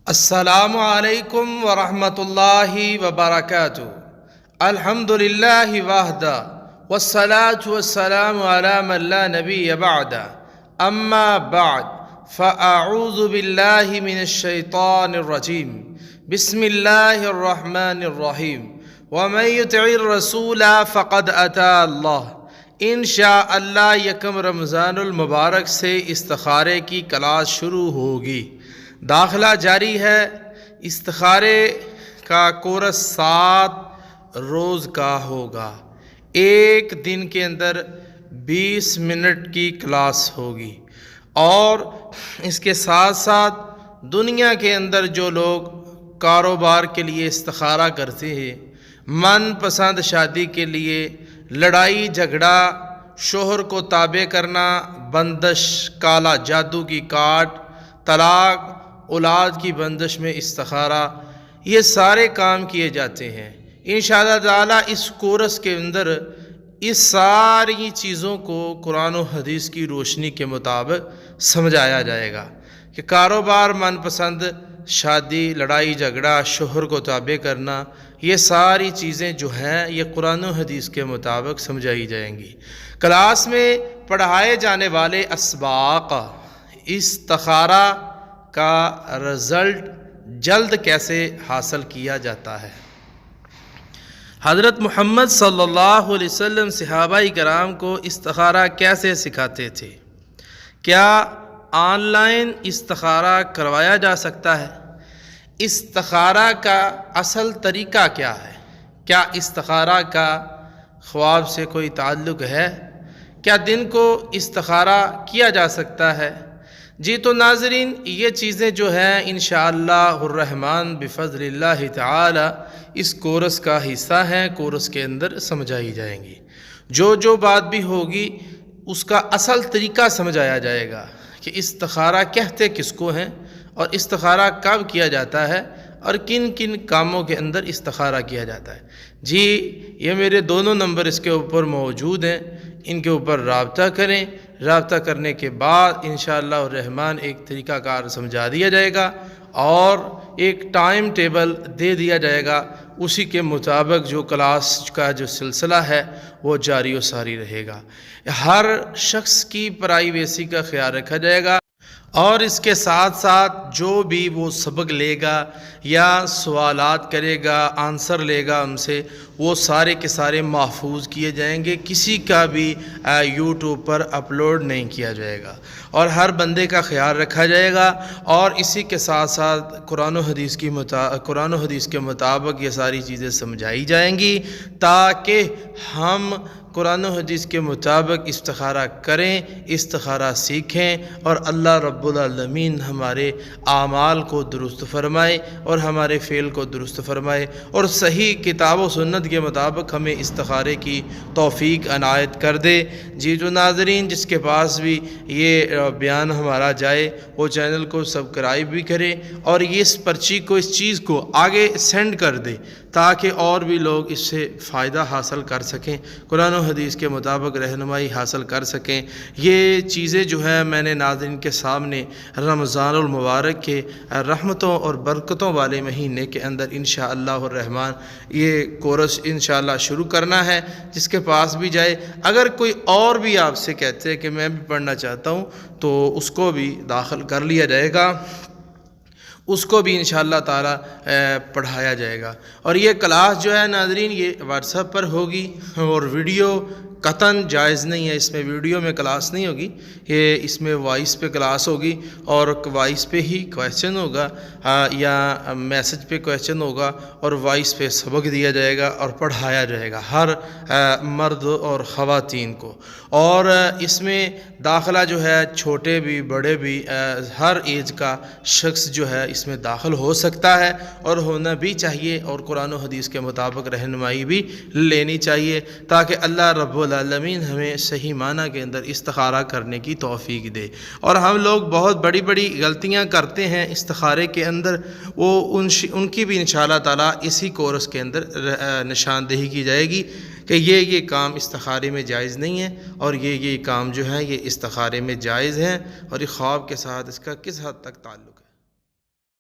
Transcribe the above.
السلام علیکم ورحمۃ اللہ وبرکاتہ۔ الحمدللہ وحدہ والصلاة والسلام علی من لا نبی بعدہ، اما بعد فاعوذ باللہ من الشیطان الرجیم، بسم اللہ الرحمن الرحیم۔ ومن یطع الرسول فقد اطاع اللہ۔ انشاءاللہ یکم رمضان المبارک سے استخارے کی کلاس شروع ہوگی، داخلہ جاری ہے۔ استخارے کا کورس 7 روز کا ہوگا، ایک دن کے اندر 20 منٹ کی کلاس ہوگی، اور اس کے ساتھ ساتھ دنیا کے اندر جو لوگ کاروبار کے لیے استخارہ کرتے ہیں، من پسند شادی کے لیے، لڑائی جھگڑا، شوہر کو تابع کرنا، بندش، کالا جادو کی کاٹ، طلاق، اولاد کی بندش میں استخارہ، یہ سارے کام کیے جاتے ہیں۔ انشاءاللہ تعالی اس کورس کے اندر اس ساری چیزوں کو قرآن و حدیث کی روشنی کے مطابق سمجھایا جائے گا کہ کاروبار، من پسند شادی، لڑائی جھگڑا، شوہر کو تابع کرنا، یہ ساری چیزیں جو ہیں یہ قرآن و حدیث کے مطابق سمجھائی جائیں گی۔ کلاس میں پڑھائے جانے والے اسباق، استخارہ کا رزلٹ جلد کیسے حاصل کیا جاتا ہے۔ حضرت محمد صلی اللہ علیہ وسلم صحابہ کرام کو استخارہ کیسے سکھاتے تھے؟ کیا آن لائن استخارہ کروایا جا سکتا ہے؟ استخارہ کا اصل طریقہ کیا ہے؟ کیا استخارہ کا خواب سے کوئی تعلق ہے؟ کیا دن کو استخارہ کیا جا سکتا ہے؟ جی تو ناظرین، یہ چیزیں جو ہیں انشاءاللہ الرحمن بفضل اللہ تعالی اس کورس کا حصہ ہیں، کورس کے اندر سمجھائی جائیں گی۔ جو بات بھی ہوگی اس کا اصل طریقہ سمجھایا جائے گا کہ استخارہ کہتے کس کو ہیں، اور استخارہ کب کیا جاتا ہے، اور کن کن کاموں کے اندر استخارہ کیا جاتا ہے۔ جی یہ میرے دونوں نمبر اس کے اوپر موجود ہیں، ان کے اوپر رابطہ کریں۔ رابطہ کرنے کے بعد انشاءاللہ الرحمن ایک طریقہ کار سمجھا دیا جائے گا، اور ایک ٹائم ٹیبل دے دیا جائے گا، اسی کے مطابق جو کلاس کا جو سلسلہ ہے وہ جاری و ساری رہے گا۔ ہر شخص کی پرائیویسی کا خیال رکھا جائے گا، اور اس کے ساتھ ساتھ جو بھی وہ سبق لے گا یا سوالات کرے گا، آنسر لے گا ان سے، وہ سارے کے سارے محفوظ کیے جائیں گے، کسی کا بھی یوٹیوب پر اپلوڈ نہیں کیا جائے گا، اور ہر بندے کا خیال رکھا جائے گا۔ اور اسی کے ساتھ ساتھ قرآن و حدیث کے مطابق یہ ساری چیزیں سمجھائی جائیں گی، تاکہ ہم قرآن و حدیث کے مطابق استخارہ کریں، استخارہ سیکھیں، اور اللہ رب العالمین ہمارے اعمال کو درست فرمائے اور ہمارے فعل کو درست فرمائے، اور صحیح کتاب و سنت کے مطابق ہمیں استخارے کی توفیق عنایت کر دے۔ جی جو ناظرین، جس کے پاس بھی یہ بیان ہمارا جائے وہ چینل کو سبسکرائب بھی کرے، اور یہ اس پرچی کو، اس چیز کو آگے سینڈ کر دے، تاکہ اور بھی لوگ اس سے فائدہ حاصل کر سکیں، قرآن و حدیث کے مطابق رہنمائی حاصل کر سکیں۔ یہ چیزیں جو ہیں میں نے ناظرین کے سامنے رمضان المبارک کے رحمتوں اور برکتوں والے مہینے کے اندر انشاءاللہ الرحمن یہ کورس انشاءاللہ شروع کرنا ہے۔ جس کے پاس بھی جائے، اگر کوئی اور بھی آپ سے کہتے ہیں کہ میں بھی پڑھنا چاہتا ہوں، تو اس کو بھی داخل کر لیا جائے گا، اس کو بھی انشاءاللہ تعالی پڑھایا جائے گا۔ اور یہ کلاس جو ہے ناظرین یہ واٹس ایپ پر ہوگی، اور ویڈیو قطعاً جائز نہیں ہے، اس میں ویڈیو میں کلاس نہیں ہوگی، یہ اس میں وائس پہ کلاس ہوگی، اور وائس پہ ہی کویسچن ہوگا، یا میسج پہ کویسچن ہوگا، اور وائس پہ سبق دیا جائے گا اور پڑھایا جائے گا ہر مرد اور خواتین کو۔ اور اس میں داخلہ جو ہے چھوٹے بھی بڑے بھی ہر ایج کا شخص جو ہے اس میں داخل ہو سکتا ہے، اور ہونا بھی چاہیے، اور قرآن و حدیث کے مطابق رہنمائی بھی لینی چاہیے، تاکہ اللہ رب العالمین ہمیں صحیح معنی کے اندر استخارہ کرنے کی توفیق دے۔ اور ہم لوگ بہت بڑی بڑی غلطیاں کرتے ہیں استخارے کے اندر، وہ ان کی بھی انشاءاللہ تعالی اسی کورس کے اندر نشاندہی کی جائے گی کہ یہ کام استخارے میں جائز نہیں ہے، اور یہ کام جو ہے یہ استخارے میں جائز ہیں، اور یہ خواب کے ساتھ اس کا کس حد تک تعلق